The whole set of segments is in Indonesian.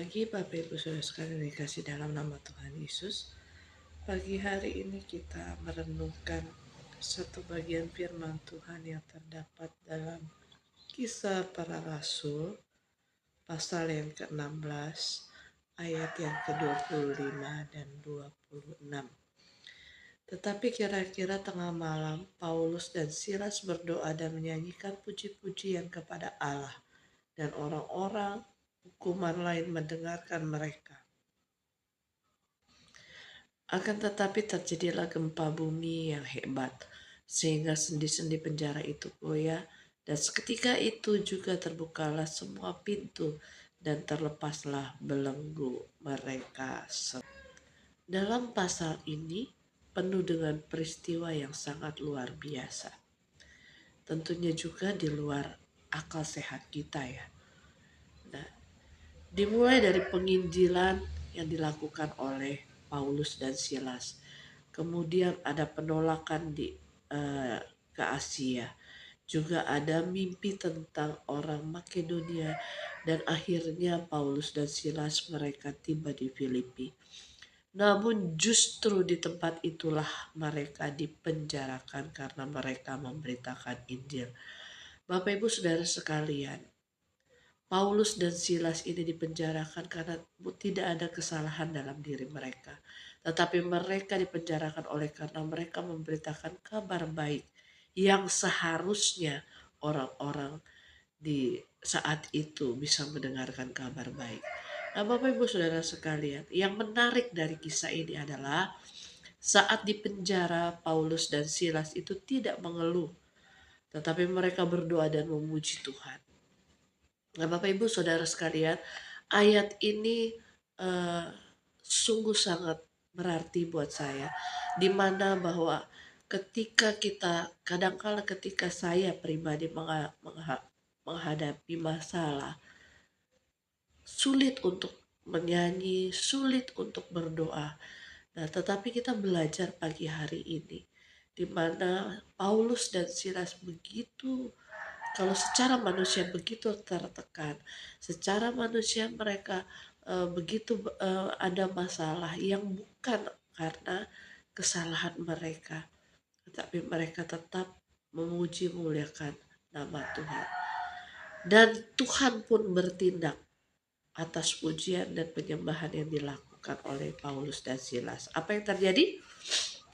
pagi Bapak Ibu Saudara sekalian dikasih dalam nama Tuhan Yesus. Pagi hari ini kita merenungkan satu bagian firman Tuhan yang terdapat dalam Kisah Para Rasul pasal yang ke-16 ayat yang ke-25 dan 26. Tetapi kira-kira tengah malam Paulus dan Silas berdoa dan menyanyikan puji-pujian kepada Allah, dan orang-orang hukuman lain mendengarkan mereka. Akan tetapi terjadilah gempa bumi yang hebat, sehingga sendi-sendi penjara itu goyah, dan seketika itu juga terbukalah semua pintu dan terlepaslah belenggu mereka. Dalam pasal ini penuh dengan peristiwa yang sangat luar biasa. Tentunya juga di luar akal sehat kita ya. Nah, dimulai dari penginjilan yang dilakukan oleh Paulus dan Silas. Kemudian ada penolakan ke Asia. Juga ada mimpi tentang orang Makedonia. Dan akhirnya Paulus dan Silas mereka tiba di Filipi. Namun justru di tempat itulah mereka dipenjarakan karena mereka memberitakan Injil. Bapak Ibu Saudara sekalian, Paulus dan Silas ini dipenjarakan karena tidak ada kesalahan dalam diri mereka. Tetapi mereka dipenjarakan oleh karena mereka memberitakan kabar baik yang seharusnya orang-orang di saat itu bisa mendengarkan kabar baik. Nah, Bapak Ibu Saudara sekalian, yang menarik dari kisah ini adalah saat di penjara Paulus dan Silas itu tidak mengeluh, tetapi mereka berdoa dan memuji Tuhan. Nah, Bapak Ibu Saudara sekalian, ayat ini sungguh sangat berarti buat saya, di mana bahwa kadangkala ketika saya pribadi menghadapi masalah, sulit untuk menyanyi, sulit untuk berdoa. Nah, tetapi kita belajar pagi hari ini, di mana Paulus dan Silas begitu, kalau secara manusia begitu tertekan, secara manusia mereka begitu ada masalah yang bukan karena kesalahan mereka, tetapi mereka tetap memuji memuliakan nama Tuhan. Dan Tuhan pun bertindak atas pujian dan penyembahan yang dilakukan oleh Paulus dan Silas. Apa yang terjadi?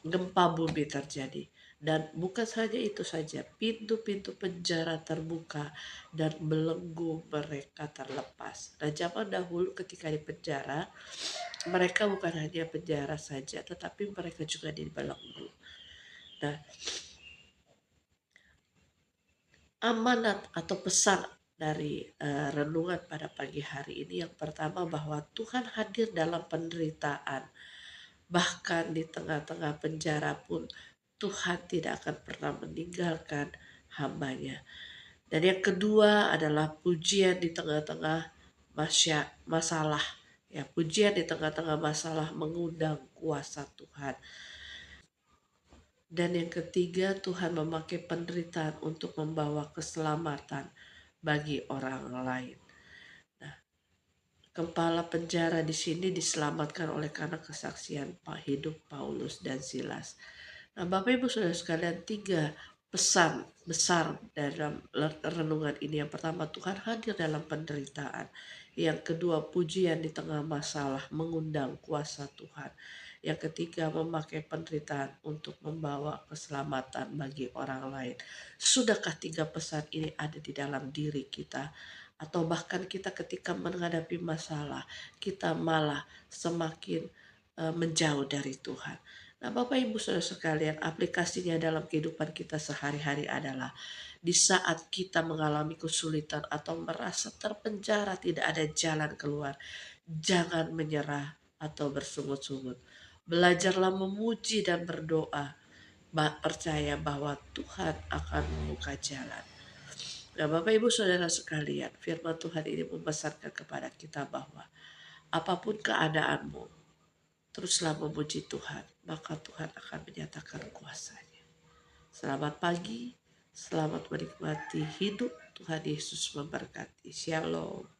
Gempa bumi terjadi. Dan bukan saja itu saja, pintu-pintu penjara terbuka dan belenggu mereka terlepas. Nah, zaman dahulu ketika di penjara, mereka bukan hanya penjara saja, tetapi mereka juga dibelenggu. Nah, amanat atau pesan dari renungan pada pagi hari ini yang pertama, bahwa Tuhan hadir dalam penderitaan. Bahkan di tengah-tengah penjara pun Tuhan tidak akan pernah meninggalkan hambanya. Dan yang kedua adalah pujian di tengah-tengah masalah. Ya, pujian di tengah-tengah masalah mengundang kuasa Tuhan. Dan yang ketiga, Tuhan memakai penderitaan untuk membawa keselamatan bagi orang lain. Nah, kepala penjara di sini diselamatkan oleh karena kesaksian hidup Paulus dan Silas. Nah, Bapak Ibu Saudara sekalian, 3 pesan besar dalam renungan ini. Yang pertama, Tuhan hadir dalam penderitaan. Yang kedua, pujian di tengah masalah mengundang kuasa Tuhan. Yang ketiga, memakai penderitaan untuk membawa keselamatan bagi orang lain. Sudahkah 3 pesan ini ada di dalam diri kita? Atau bahkan kita ketika menghadapi masalah, kita malah semakin menjauh dari Tuhan. Nah, Bapak Ibu Saudara sekalian, aplikasinya dalam kehidupan kita sehari-hari adalah di saat kita mengalami kesulitan atau merasa terpenjara, tidak ada jalan keluar, jangan menyerah atau bersungut-sungut. Belajarlah memuji dan berdoa. Percaya bahwa Tuhan akan membuka jalan. Nah, Bapak Ibu Saudara sekalian, firman Tuhan ini memesankan kepada kita bahwa apapun keadaanmu, teruslah memuji Tuhan, maka Tuhan akan menyatakan kuasa-Nya. Selamat pagi, selamat menikmati hidup. Tuhan Yesus memberkati. Shalom.